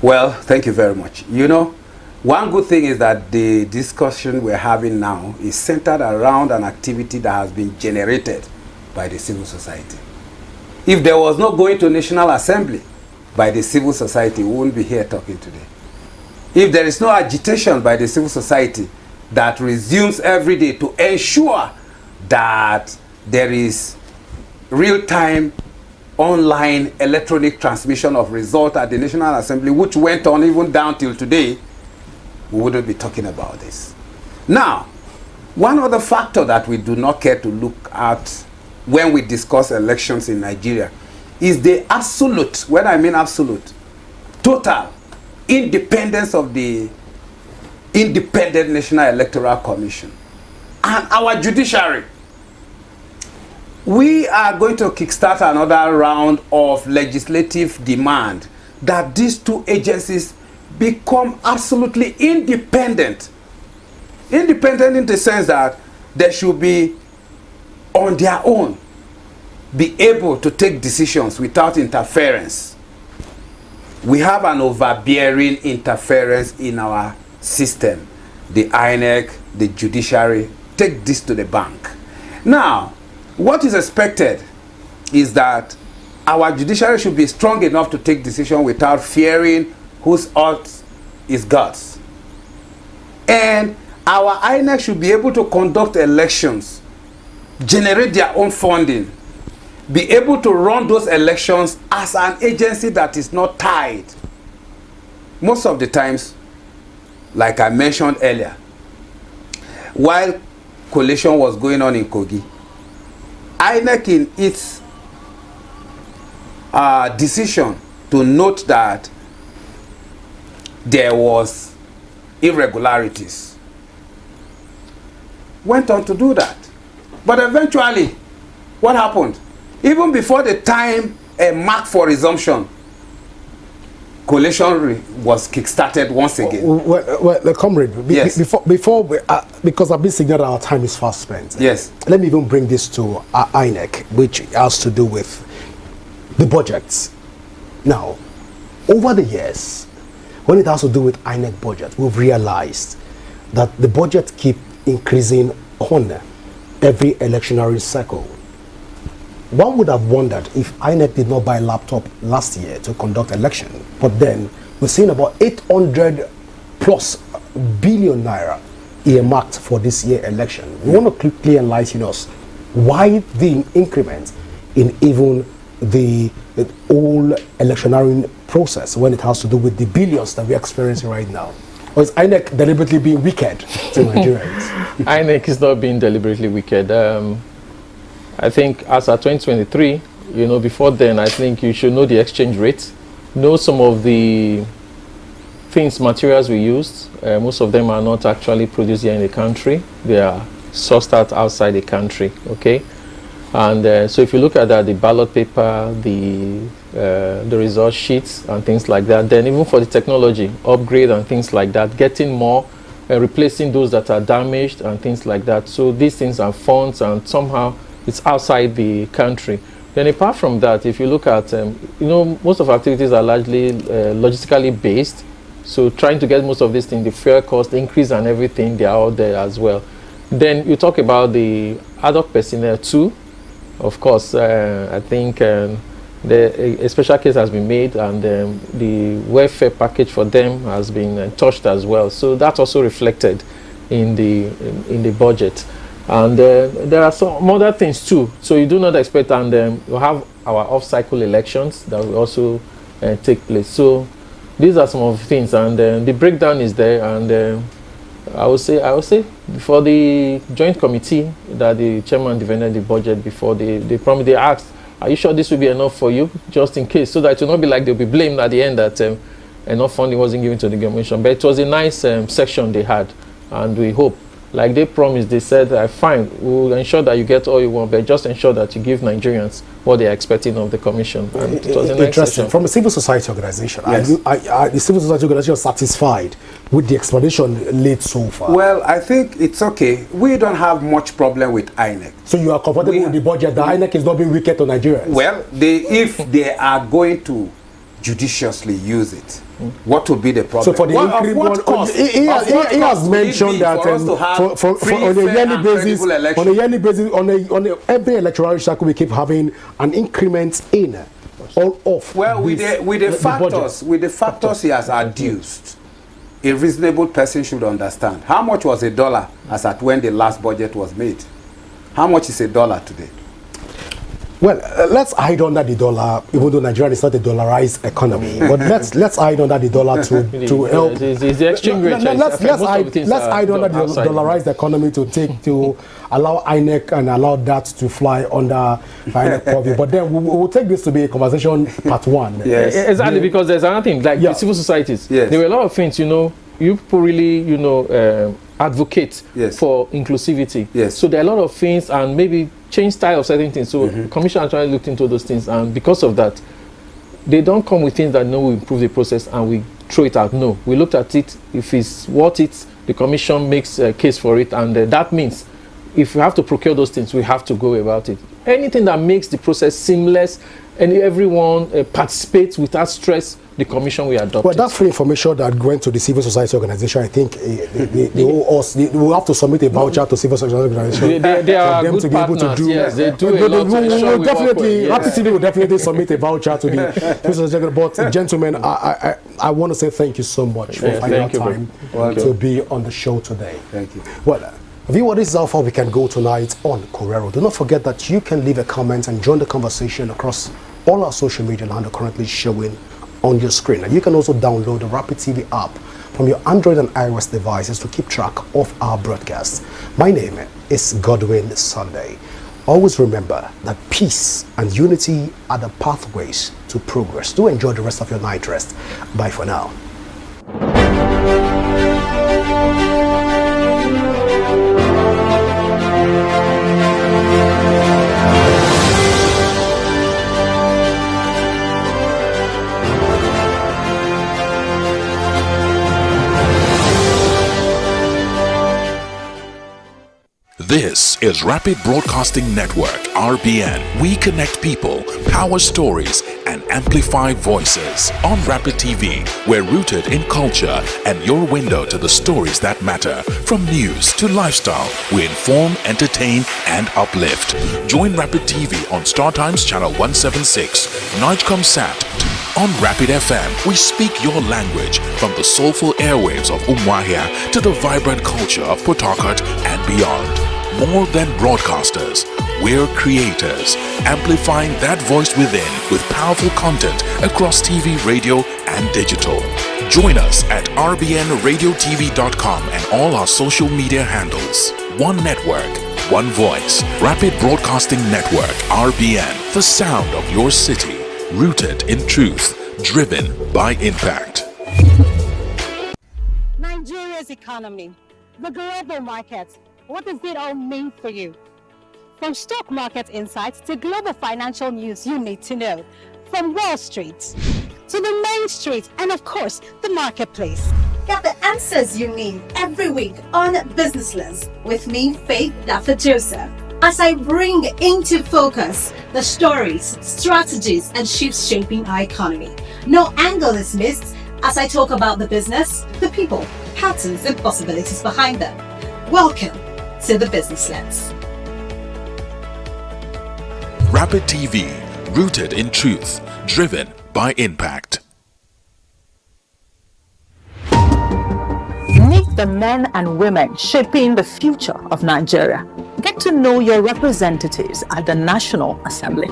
Well, thank you very much. You know, one good thing is that the discussion we're having now is centered around an activity that has been generated by the civil society. If there was no going to National Assembly by the civil society, we wouldn't be here talking today. If there is no agitation by the civil society that resumes every day to ensure that there is real-time online electronic transmission of result at the National Assembly, which went on even down till today, we wouldn't be talking about this. Now, one other factor that we do not care to look at when we discuss elections in Nigeria is the absolute, when I mean absolute, total independence of the Independent National Electoral Commission and our judiciary. We are going to kickstart another round of legislative demand that these two agencies become absolutely independent. Independent in the sense that they should be on their own, be able to take decisions without interference. We have an overbearing interference in our system. The INEC, the judiciary, take this to the bank. Now, what is expected is that our judiciary should be strong enough to take decisions without fearing whose odds is God's. And our INEC should be able to conduct elections, generate their own funding, be able to run those elections as an agency that is not tied. Most of the times, like I mentioned earlier, while collation was going on in Kogi, INEC in its decision to note that there was irregularities went on to do that. But eventually, what happened? Even before the time marked for resumption, collation was kick-started once again. Well, comrade, before because I've been saying that our time is fast spent. Yes. Let me even bring this to INEC, which has to do with the budgets. Now, over the years, when it has to do with INEC budget, we've realized that the budget keep increasing on every electionary cycle. One would have wondered if INEC did not buy a laptop last year to conduct election, but then we're seeing about 800 plus billion naira earmarked for this year election. We want to quickly enlighten us why the increment in even the whole electioneering process when it has to do with the billions that we're experiencing right now? Or is INEC deliberately being wicked to Nigerians? INEC is not being deliberately wicked. I think as at 2023, before then, I think you should know the exchange rate, know some of the materials we used. Most of them are not actually produced here in the country. They are sourced out outside the country, okay? And so if you look at that, the ballot paper, the result sheets and things like that, then even for the technology upgrade and things like that, getting more, replacing those that are damaged and things like that. So these things are funds and somehow it's outside the country. Then apart from that, if you look at, most of our activities are largely logistically based. So trying to get most of these things, the fuel cost increase and everything, they are out there as well. Then you talk about the ad hoc personnel too. Of course, I think a special case has been made, and the welfare package for them has been touched as well. So that's also reflected in the budget. And there are some other things too. So you do not expect, and we'll have our off-cycle elections that will also take place. So these are some of the things, and the breakdown is there. And I would say for the joint committee that the chairman defended the budget before, they asked, are you sure this will be enough for you, just in case, so that it will not be like they'll be blamed at the end that enough funding wasn't given to the commission. But it was a nice section they had, and we hope, like they promised, they said, fine, we'll ensure that you get all you want, but just ensure that you give Nigerians what they're expecting of the commission. And it was a nice interesting. session. From a civil society organization, Yes. are the civil society organization satisfied with the explanation laid so far? Well, I think it's okay. We don't have much problem with INEC. So you are comfortable with the budget? The INEC is not being wicked to Nigerians? Well, if they are going to judiciously use it, what will be the problem? So for the increment, he has mentioned that on a yearly basis, on every electoral cycle, we keep having an increment in all off. Well, with the factors he has adduced, a reasonable person should understand how much was $1 as at when the last budget was made. How much is $1 today? Well, let's hide under the dollar, even though Nigeria is not a dollarized economy. But let's hide under the dollar to help. The exchange rate. Let's hide under the dollarized economy to allow INEC and allow that to fly under INEC purview. But then we'll take this to be a conversation part one. Yes, exactly, because there's another thing like the civil societies. Yes. There were a lot of things, you people really, advocate for inclusivity. Yes. So there are a lot of things, and maybe change style of certain things. So the commission actually looked into those things, and because of that, they don't come with things that will improve the process and we throw it out. No, we looked at it. If it's worth it, the commission makes a case for it, and that means if we have to procure those things, we have to go about it. Anything that makes the process seamless and everyone participates without stress, the commission will adopt. Well, that's free information that went to the civil society organization. I think they will have to submit a voucher to civil society organization. They are for them to be able to do. Yes, they do. Happy City will definitely submit a voucher to the civil society. But gentlemen, I want to say thank you so much for finding out time to be on the show today. Thank you. Well, viewer, this is how far we can go tonight on Korero. Do not forget that you can leave a comment and join the conversation across all our social media handles currently showing on your screen. And you can also download the Rapid TV app from your Android and iOS devices to keep track of our broadcasts. My name is Godwin Sunday. Always remember that peace and unity are the pathways to progress. Do enjoy the rest of your night rest. Bye for now. This is Rapid Broadcasting Network, RBN. We connect people, power stories, and amplify voices. On Rapid TV, we're rooted in culture and your window to the stories that matter. From news to lifestyle, we inform, entertain, and uplift. Join Rapid TV on StarTimes Channel 176, Nigecomsat. On Rapid FM, we speak your language from the soulful airwaves of Umuahia to the vibrant culture of Port Harcourt and beyond. more than broadcasters. We're creators, amplifying that voice within with powerful content across TV, radio, and digital. Join us at rbnradiotv.com and all our social media handles. One network, one voice. Rapid Broadcasting Network, RBN. The sound of your city. Rooted in truth. Driven by impact. Nigeria's economy, the global markets, what does it all mean for you? From stock market insights to global financial news you need to know. From Wall Street to the Main Street and of course the marketplace. Get the answers you need every week on Business Lens with me, Faith Dafa Joseph, as I bring into focus the stories, strategies and shifts shaping our economy. No angle is missed as I talk about the business, the people, patterns and possibilities behind them. Welcome to the Business Lens. Rapid TV, rooted in truth, driven by impact. Meet the men and women shaping the future of Nigeria. Get to know your representatives at the National Assembly.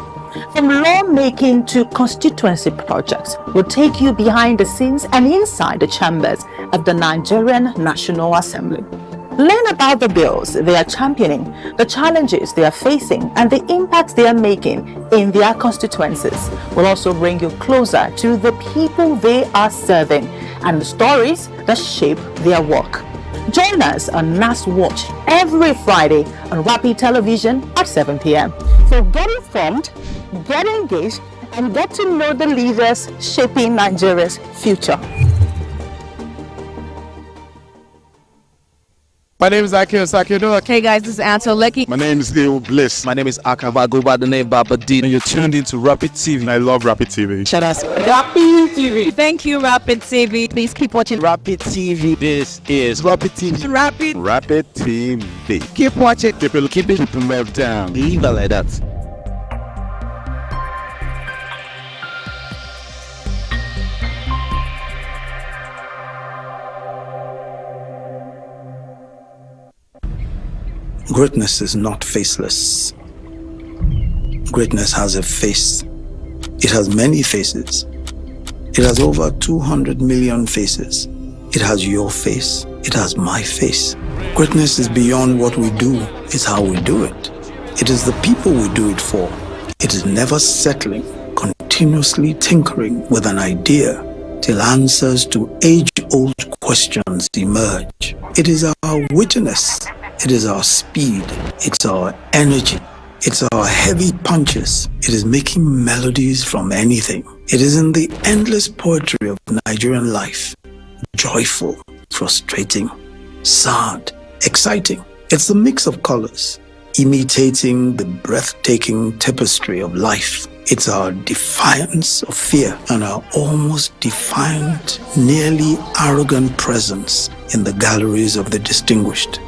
From lawmaking to constituency projects, we'll take you behind the scenes and inside the chambers of the Nigerian National Assembly. Learn about the bills they are championing, the challenges they are facing, and the impacts they are making in their constituencies. We'll also bring you closer to the people they are serving and the stories that shape their work. Join us on NAS Watch every Friday on Rapid Television at 7 p.m. So get informed, get engaged, and get to know the leaders shaping Nigeria's future. My name is Akio Sakiodo. Hey guys, this is Anto Lecky. My name is Leo Bliss. My name is Akava. I go by the name Baba D. And you're tuned into Rapid TV. And I love Rapid TV. Shout out Rapid TV. Thank you, Rapid TV. Please keep watching Rapid TV. This is Rapid TV. Rapid. Rapid TV. Keep watching. Keep it meltdown. Leave it like that. Greatness is not faceless. Greatness has a face. It has many faces. It has over 200 million faces. It has your face. It has my face. Greatness is beyond what we do. It's how we do it. It is the people we do it for. It is never settling, continuously tinkering with an idea till answers to age-old questions emerge. It is our wittiness. It is our speed, it's our energy, it's our heavy punches. It is making melodies from anything. It is in the endless poetry of Nigerian life. Joyful, frustrating, sad, exciting. It's the mix of colors, imitating the breathtaking tapestry of life. It's our defiance of fear and our almost defiant, nearly arrogant presence in the galleries of the distinguished.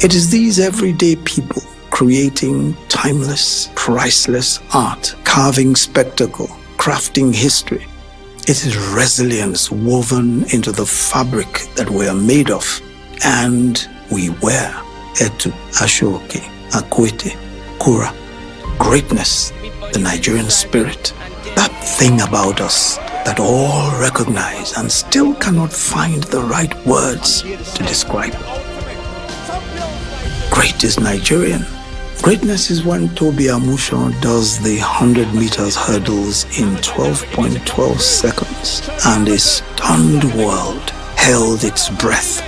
It is these everyday people creating timeless, priceless art, carving spectacle, crafting history. It is resilience woven into the fabric that we are made of and we wear. Etu, Ashoke, Akwete, Kura. Greatness, the Nigerian spirit. That thing about us that all recognize and still cannot find the right words to describe. Great is Nigerian. Greatness is when Toby Amusho does the 100 meters hurdles in 12.12 seconds and a stunned world held its breath.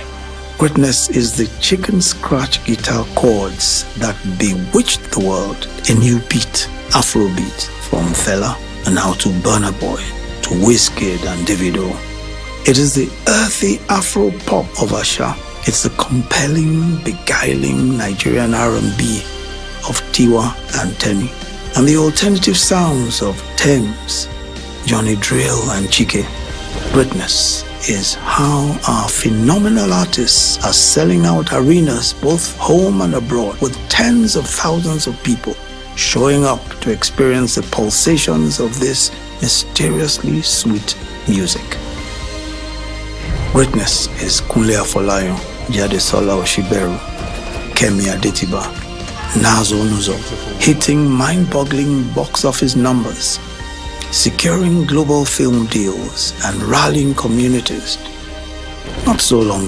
Greatness is the chicken scratch guitar chords that bewitched the world. A new beat, Afrobeat, from Fela and now to Burna Boy, to Wizkid and Davido. It is the earthy Afro pop of Asha. It's the compelling, beguiling Nigerian R&B of Tiwa and Temi, and the alternative sounds of Thames, Johnny Drill and Chike. Greatness is how our phenomenal artists are selling out arenas both home and abroad with tens of thousands of people showing up to experience the pulsations of this mysteriously sweet music. Greatness is Kunle Afolayan, Jadesola Oshiberu, Kemi Adetiba, Nazo Nuzo, hitting mind-boggling box office numbers, securing global film deals and rallying communities. Not so long